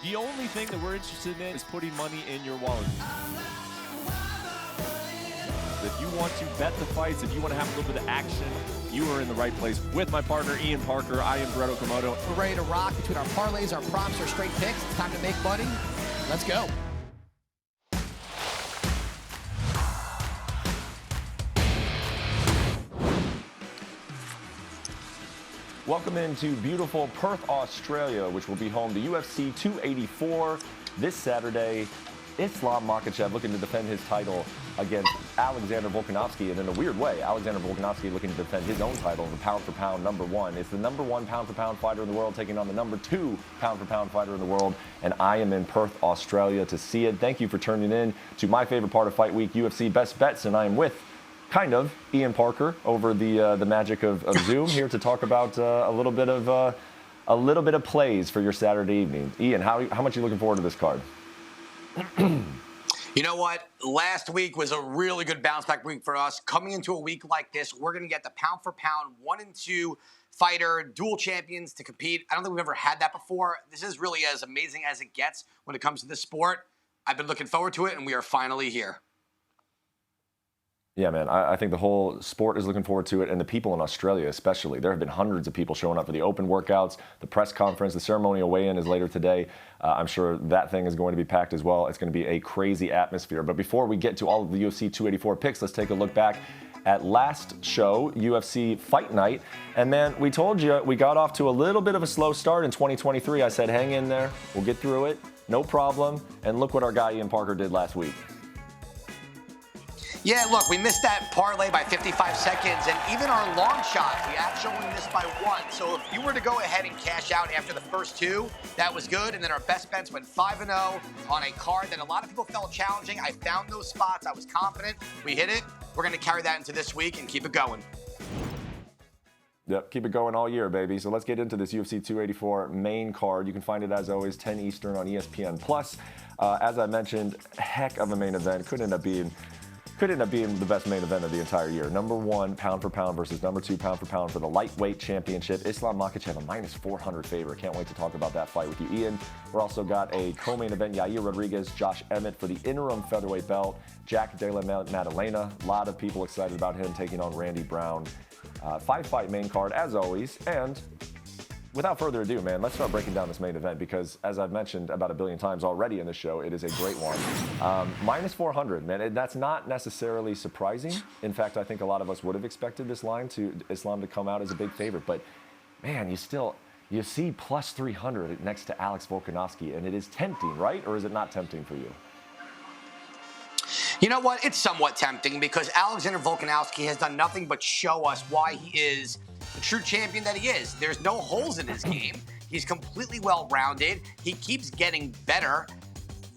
The only thing that we're interested in is putting money in your wallet. If you want to bet the fights, if you want to have a little bit of action, you are in the right place. With my partner, Ian Parker, I am Brett Okamoto. We're ready to rock between our parlays, our props, our straight picks. It's time to make money. Let's go. Welcome into beautiful Perth, Australia, which will be home to UFC 284 this Saturday. Islam Makhachev looking to defend his title against Alexander Volkanovski, and in a weird way, Alexander Volkanovski looking to defend his own title, the pound-for-pound #1. It's the #1 pound-for-pound fighter in the world taking on the #2 pound-for-pound fighter in the world, and I am in Perth, Australia to see it. Thank you for tuning in to my favorite part of Fight Week, UFC Best Bets, and I am with Ian Parker over the magic of Zoom here to talk about a little bit of plays for your Saturday evening. Ian, how much are you looking forward to this card? You know what? Last week was a really good bounce back week for us. Coming into a week like this, we're going to get the pound for pound 1 and 2 fighter, dual champions to compete. I don't think we've ever had that before. This is really as amazing as it gets when it comes to this sport. I've been looking forward to it, and we are finally here. Yeah, man, I think the whole sport is looking forward to it, and the people in Australia especially. There have been hundreds of people showing up for the open workouts, the press conference, the ceremonial weigh-in is later today. I'm sure that thing is going to be packed as well. It's going to be a crazy atmosphere. But before we get to all of the UFC 284 picks, let's take a look back at last show, UFC Fight Night. And man, we told you we got off to a little bit of a slow start in 2023. I said, hang in there, we'll get through it, no problem. And look what our guy Ian Parker did last week. Yeah, look, we missed that parlay by 55 seconds, and even our long shots, we actually only missed by 1. So if you were to go ahead and cash out after the first 2, that was good. And then our best bets went 5-0 on a card that a lot of people felt challenging. I found those spots. I was confident. We hit it. We're going to carry that into this week and keep it going. Yep, keep it going all year, baby. So let's get into this UFC 284 main card. You can find it, as always, 10 Eastern on ESPN+. As I mentioned, heck of a main event. Could end up being the best main event of the entire year. #1 pound for pound versus #2 pound for pound for the lightweight championship. Islam Makhachev, a -400 favorite. Can't wait to talk about that fight with you, Ian. We're also got a co-main event, Yair Rodriguez, Josh Emmett for the interim featherweight belt. Jack Della Maddalena, a lot of people excited about him taking on Randy Brown. 5-fight main card, as always. And without further ado, man, let's start breaking down this main event because, as I've mentioned about 1 billion times already in this show, it is a great one. -400, man, that's not necessarily surprising. In fact, I think a lot of us would have expected this line to Islam to come out as a big favorite. But, man, you see +300 next to Alex Volkanovski, and it is tempting, right? Or is it not tempting for you? You know what? It's somewhat tempting because Alexander Volkanovski has done nothing but show us why he is the true champion that he is. There's no holes in his game. He's completely well-rounded. He keeps getting better.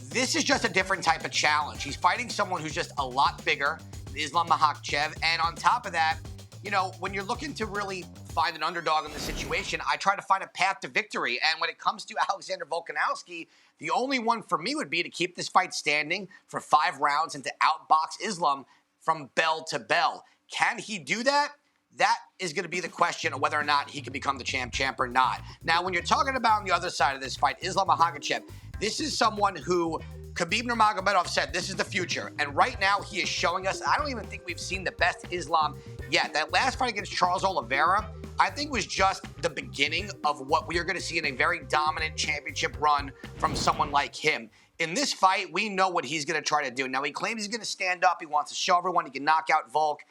This is just a different type of challenge. He's fighting someone who's just a lot bigger, Islam Makhachev. And on top of that, you know, when you're looking to really find an underdog in this situation, I try to find a path to victory. And when it comes to Alexander Volkanovski, the only one for me would be to keep this fight standing for 5 rounds and to outbox Islam from bell to bell. Can he do that? That is going to be the question of whether or not he can become the champ or not. Now, when you're talking about on the other side of this fight, Islam Makhachev, this is someone who Khabib Nurmagomedov said this is the future. And right now, he is showing us, I don't even think we've seen the best Islam yet. That last fight against Charles Oliveira, I think was just the beginning of what we are going to see in a very dominant championship run from someone like him. In this fight, we know what he's going to try to do. Now, he claims he's going to stand up. He wants to show everyone he can knock out Volk.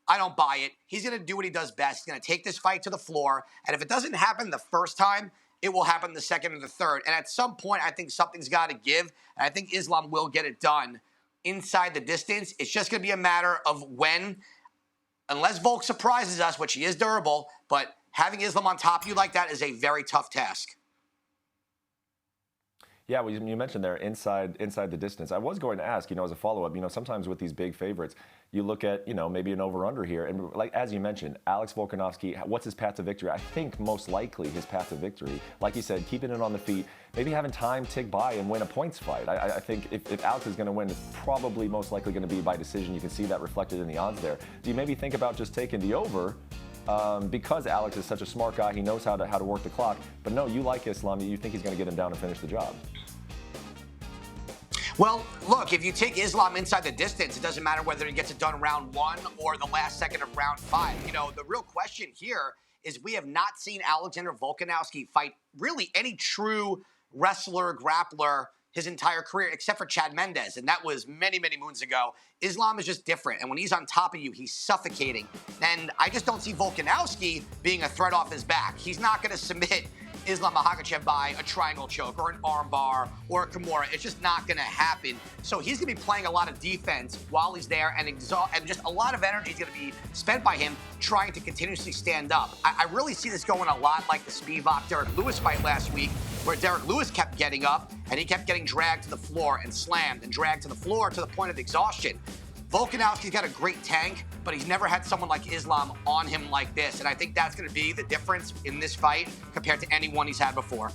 I don't buy it. He's going to do what he does best. He's going to take this fight to the floor. And if it doesn't happen the first time, it will happen the second or the third. And at some point, I think something's got to give. And I think Islam will get it done inside the distance. It's just going to be a matter of when, unless Volk surprises us, which he is durable, but having Islam on top of you like that is a very tough task. Yeah, well, you mentioned there inside the distance. I was going to ask, as a follow-up, sometimes with these big favorites, you look at, maybe an over-under here. And like as you mentioned, Alex Volkanovski, what's his path to victory? I think most likely his path to victory, like you said, keeping it on the feet, maybe having time tick by and win a points fight. I think if Alex is going to win, it's probably most likely going to be by decision. You can see that reflected in the odds there. Do you maybe think about just taking the over because Alex is such a smart guy. He knows how to work the clock. But no, you like Islam. You think he's going to get him down and finish the job. Well, look, if you take Islam inside the distance, it doesn't matter whether he gets it done round 1 or the last second of round 5. You know, the real question here is we have not seen Alexander Volkanovski fight really any true wrestler, grappler his entire career, except for Chad Mendes, and that was many, many moons ago. Islam is just different, and when he's on top of you, he's suffocating. And I just don't see Volkanovski being a threat off his back. He's not going to submit Islam Makhachev by a triangle choke or an armbar or a Kimura. It's just not going to happen. So he's going to be playing a lot of defense while he's there, and just a lot of energy is going to be spent by him trying to continuously stand up. I really see this going a lot like the Spivak-Derek Lewis fight last week, where Derek Lewis kept getting up and he kept getting dragged to the floor and slammed and dragged to the floor to the point of exhaustion. Volkanovski's got a great tank, but he's never had someone like Islam on him like this. And I think that's going to be the difference in this fight compared to anyone he's had before.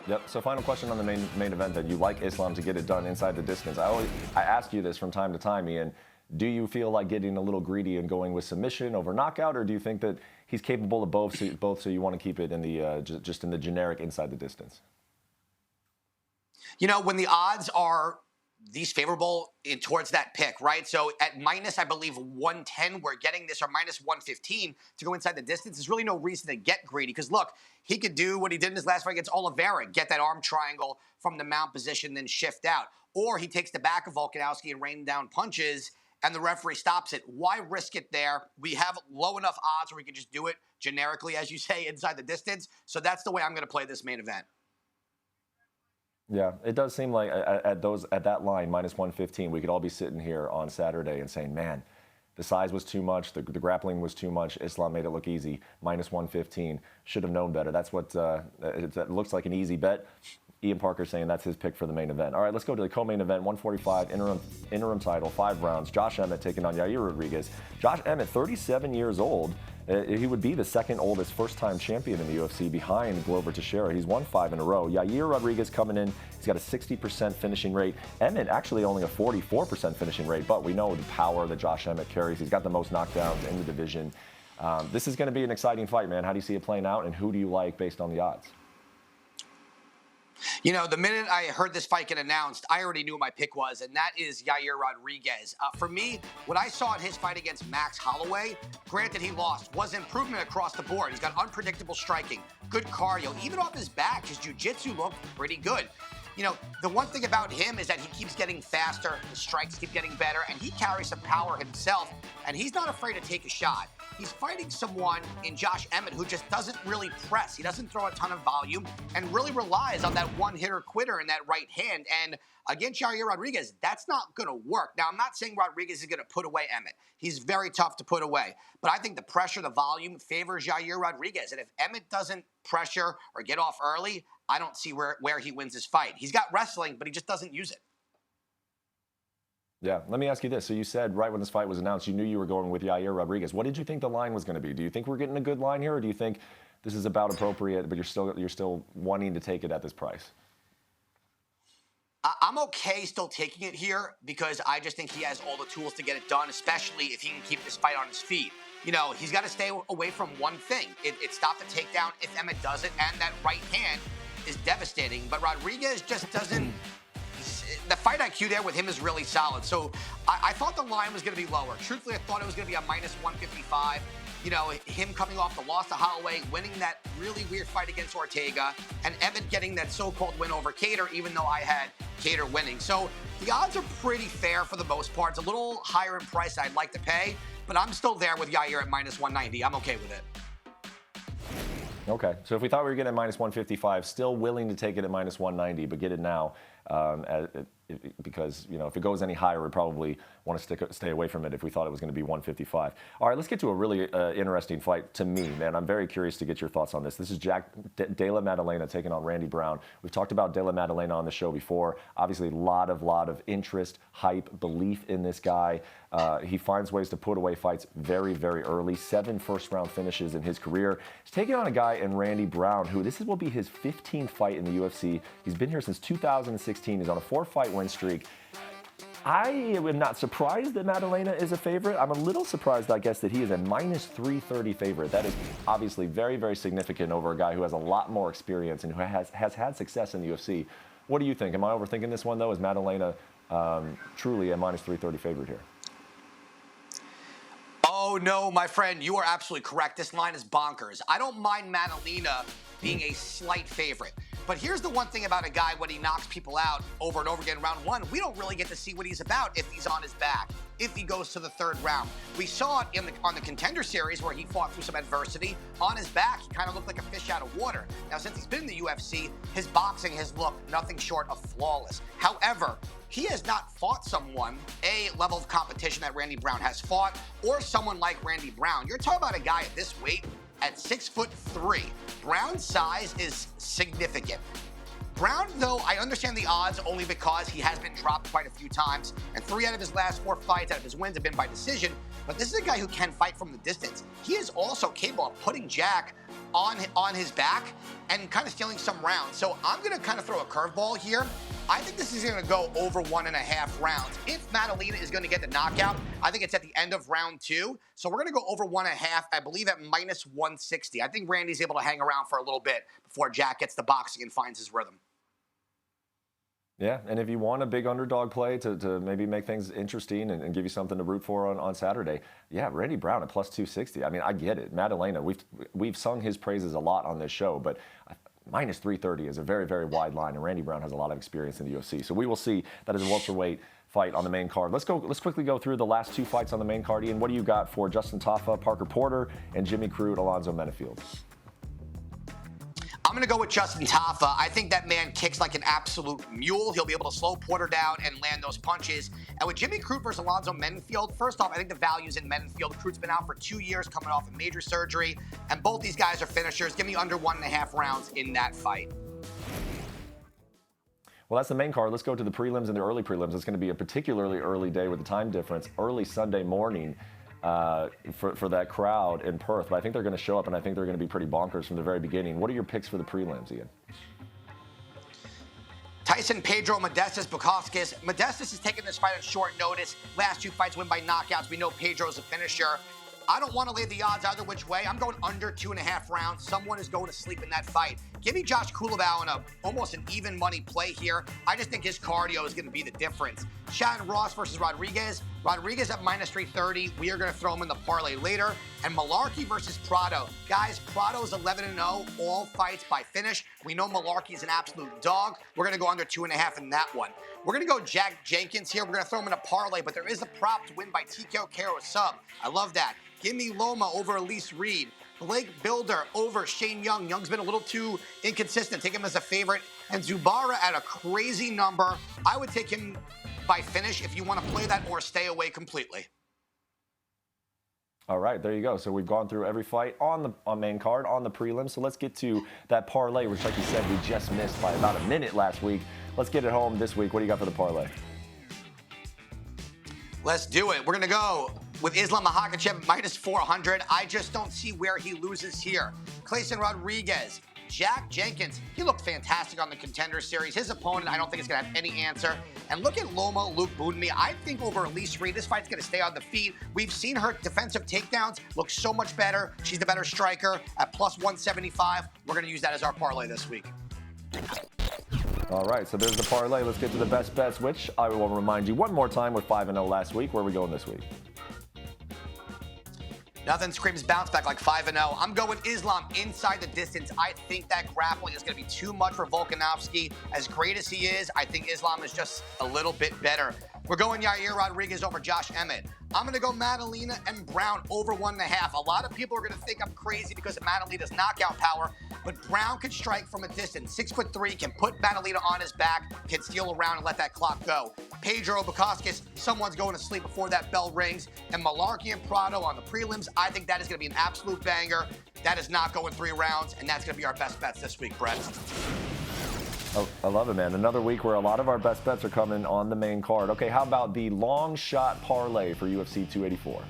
Yep. So final question on the main event then. You like Islam to get it done inside the distance. I ask you this from time to time, Ian. Do you feel like getting a little greedy and going with submission over knockout, or do you think that he's capable of both, so you want to keep it in the just in the generic inside the distance? You know, when the odds are these favorable towards that pick, right? So at minus, I believe, 110, we're getting this, or minus 115 to go inside the distance. There's really no reason to get greedy because, look, he could do what he did in his last fight against Oliveira, get that arm triangle from the mount position, then shift out. Or he takes the back of Volkanovski and rain down punches, and the referee stops it. Why risk it there? We have low enough odds where we can just do it generically, as you say, inside the distance. So that's the way I'm going to play this main event. Yeah, it does seem like at that line, minus 115, we could all be sitting here on Saturday and saying, man, the size was too much, the grappling was too much, Islam made it look easy, minus 115, should have known better. That's what it looks like, an easy bet. Ian Parker saying that's his pick for the main event. All right, let's go to the co-main event, 145, interim title, 5 rounds. Josh Emmett taking on Yair Rodriguez. Josh Emmett, 37 years old. He would be the second oldest first-time champion in the UFC behind Glover Teixeira. He's won 5 in a row. Yair Rodriguez coming in. He's got a 60% finishing rate. Emmett actually only a 44% finishing rate, but we know the power that Josh Emmett carries. He's got the most knockdowns in the division. This is going to be an exciting fight, man. How do you see it playing out, and who do you like based on the odds? You know, the minute I heard this fight get announced, I already knew what my pick was, and that is Yair Rodriguez. For me, what I saw in his fight against Max Holloway, granted he lost, was improvement across the board. He's got unpredictable striking, good cardio. Even off his back, his jiu-jitsu looked pretty good. You know, the one thing about him is that he keeps getting faster, the strikes keep getting better, and he carries some power himself, and he's not afraid to take a shot. He's fighting someone in Josh Emmett who just doesn't really press. He doesn't throw a ton of volume and really relies on that one-hitter quitter in that right hand. And against Yair Rodriguez, that's not going to work. Now, I'm not saying Rodriguez is going to put away Emmett. He's very tough to put away. But I think the pressure, the volume favors Yair Rodriguez. And if Emmett doesn't pressure or get off early, I don't see where he wins this fight. He's got wrestling, but he just doesn't use it. Yeah, let me ask you this. So you said right when this fight was announced, you knew you were going with Yair Rodriguez. What did you think the line was going to be? Do you think we're getting a good line here, or do you think this is about appropriate, but you're still wanting to take it at this price? I'm okay still taking it here because I just think he has all the tools to get it done, especially if he can keep this fight on his feet. You know, he's got to stay away from one thing. It's stop the takedown if Emmett does it, and that right hand is devastating. But Rodriguez just doesn't. The fight IQ there with him is really solid. So I thought the line was going to be lower. Truthfully, I thought it was going to be a minus 155. You know, him coming off the loss to Holloway, winning that really weird fight against Ortega, and Emmett getting that so-called win over Kattar, even though I had Kattar winning. So the odds are pretty fair for the most part. It's a little higher in price than I'd like to pay, but I'm still there with Yair at minus 190. I'm okay with it. Okay, so if we thought we were getting at minus 155, still willing to take it at minus 190, but get it now because, you know, if it goes any higher, we'd probably want to stay away from it if we thought it was going to be 155. All right, let's get to a really interesting fight to me, man. I'm very curious to get your thoughts on this. This is Jack Della Maddalena taking on Randy Brown. We've talked about Della Maddalena on the show before. Obviously, a lot of interest, hype, belief in this guy. He finds ways to put away fights very, very early. 7 first-round finishes in his career. He's taking on a guy in Randy Brown, who this will be his 15th fight in the UFC. He's been here since 2016. He's on a 4-fight win streak. I am not surprised that Madalena is a favorite. I'm a little surprised, I guess, that he is a minus 330 favorite. That is obviously very, very significant over a guy who has a lot more experience and who has had success in the UFC. What do you think? Am I overthinking this one, though? Is Madalena truly a minus 330 favorite here? Oh, no, my friend, you are absolutely correct. This line is bonkers. I don't mind Madalena being a slight favorite. But here's the one thing about a guy when he knocks people out over and over again in round one, we don't really get to see what he's about if he's on his back, if he goes to the third round. We saw it on the Contender Series where he fought through some adversity. On his back, he kind of looked like a fish out of water. Now, since he's been in the UFC, his boxing has looked nothing short of flawless. However, he has not fought someone, a level of competition that Randy Brown has fought, or someone like Randy Brown. You're talking about a guy at this weight, at 6'3". Brown's size is significant. Brown, though, I understand the odds only because he has been dropped quite a few times, and 3 out of his last 4 fights out of his wins have been by decision, but this is a guy who can fight from the distance. He is also capable of putting Jack on his back and kind of stealing some rounds. So I'm going to kind of throw a curveball here. I think this is going to go over 1.5 rounds. If Madalena is going to get the knockout, I think it's at the end of round 2. So we're going to go over 1.5, I believe at minus 160. I think Randy's able to hang around for a little bit before Jack gets the boxing and finds his rhythm. Yeah, and if you want a big underdog play to maybe make things interesting and give you something to root for on Saturday, yeah, Randy Brown at plus 260. I mean, I get it. Madalena, we've sung his praises a lot on this show, but minus 330 is a very, very wide line, and Randy Brown has a lot of experience in the UFC. So we will see. That is a welterweight fight on the main card. Let's quickly go through the last 2 fights on the main card. Ian, what do you got for Justin Tafa, Parker Porter, and Jimmy Crute, Alonzo Menafield? I'm going to go with Justin Tafa. I think that man kicks like an absolute mule. He'll be able to slow Porter down and land those punches. And with Jimmy Crute versus Alonzo Menafield, first off, I think the value's in Menafield. Crute's been out for 2 years, coming off a major surgery, and both these guys are finishers. Give me under 1.5 rounds in that fight. Well, that's the main card. Let's go to the prelims and the early prelims. It's going to be a particularly early day with the time difference, early Sunday morning. For that crowd in Perth, but I think they're going to show up, and I think they're going to be pretty bonkers from the very beginning. What are your picks for the prelims, Ian? Tyson Pedro Modestas Bukauskas. Modestas is taking this fight on short notice. Last 2 fights win by knockouts. We know Pedro's a finisher. I don't want to lay the odds either which way. I'm going under 2.5 rounds. Someone is going to sleep in that fight. Give me Josh Kulabau in almost an even money play here. I just think his cardio is going to be the difference. Shannon Ross versus Rodriguez. Rodriguez at minus 330. We are going to throw him in the parlay later. And Malarkey versus Prado. Guys, Prado's 11-0, all fights by finish. We know Malarkey is an absolute dog. We're going to go under 2.5 in that one. We're going to go Jack Jenkins here. We're going to throw him in a parlay, but there is a prop to win by TKO Karo sub. I love that. Give me Loma over Elise Reed. Blake Builder over Shane Young. Young's been a little too inconsistent. Take him as a favorite. And Zubara at a crazy number. I would take him by finish if you want to play that or stay away completely. All right, there you go. So we've gone through every fight on main card, on the prelims. So let's get to that parlay, which, like you said, we just missed by about a minute last week. Let's get it home this week. What do you got for the parlay? Let's do it. We're going to go with Islam Makhachev minus 400. I just don't see where he loses here. Clayson Rodriguez, Jack Jenkins, he looked fantastic on the Contender Series. His opponent, I don't think is going to have any answer. And look at Loma Luke Boonmi. I think over Elise Reed, this fight's going to stay on the feet. We've seen her defensive takedowns look so much better. She's the better striker at plus 175. We're going to use that as our parlay this week. All right, so there's the parlay. Let's get to the best bets, which I will remind you one more time with 5-0 last week. Where are we going this week? Nothing screams bounce back like 5-0. I'm going Islam inside the distance. I think that grappling is going to be too much for Volkanovski. As great as he is, I think Islam is just a little bit better. We're going Yair Rodriguez over Josh Emmett. I'm going to go Madalena and Brown over 1.5. A lot of people are going to think I'm crazy because of Madalena's knockout power, but Brown can strike from a distance. 6'3", can put Madalena on his back, can steal around and let that clock go. Pedro Bukauskas, someone's going to sleep before that bell rings. And Malarkey and Prado on the prelims, I think that is going to be an absolute banger. That is not going 3 rounds, and that's going to be our best bets this week, Brett. Oh, I love it, man. Another week where a lot of our best bets are coming on the main card. Okay, how about the long shot parlay for UFC 284?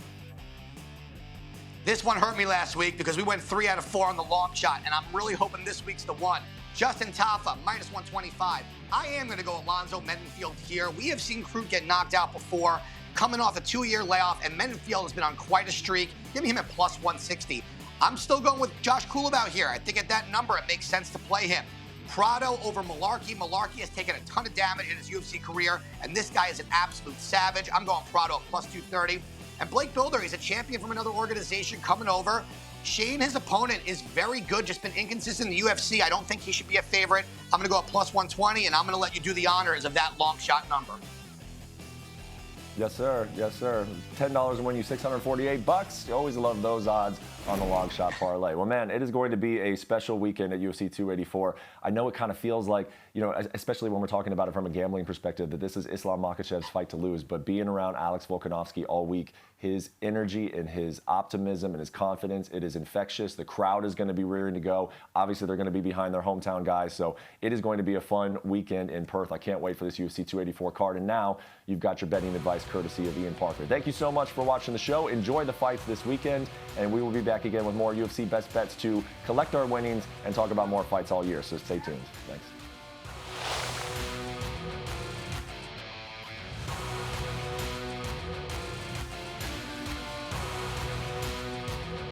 This one hurt me last week because we went 3 out of 4 on the long shot, and I'm really hoping this week's the one. Justin Tafa, minus 125. I am going to go Alonzo Mendenfield here. We have seen Crute get knocked out before, coming off a 2-year layoff, and Mendenfield has been on quite a streak. Give me him at plus 160. I'm still going with Josh Coulabout here. I think at that number, it makes sense to play him. Prado over Malarkey. Malarkey has taken a ton of damage in his UFC career, and this guy is an absolute savage. I'm going Prado at plus 230. And Blake Builder, he's a champion from another organization coming over. Shane, his opponent, is very good, just been inconsistent in the UFC. I don't think he should be a favorite. I'm going to go at plus 120, and I'm going to let you do the honors of that long shot number. Yes, sir. Yes, sir. $10 will win you $648. You always love those odds on the long shot parlay. Well, man, it is going to be a special weekend at UFC 284. I know it kind of feels like, you know, especially when we're talking about it from a gambling perspective, that this is Islam Makhachev's fight to lose. But being around Alex Volkanovski all week, his energy and his optimism and his confidence, it is infectious. The crowd is going to be rearing to go. Obviously, they're going to be behind their hometown guys. So it is going to be a fun weekend in Perth. I can't wait for this UFC 284 card. And now you've got your betting advice courtesy of Ian Parker. Thank you so much for watching the show. Enjoy the fights this weekend. And we will be back again with more UFC best bets to collect our winnings and talk about more fights all year. So stay tuned. Thanks.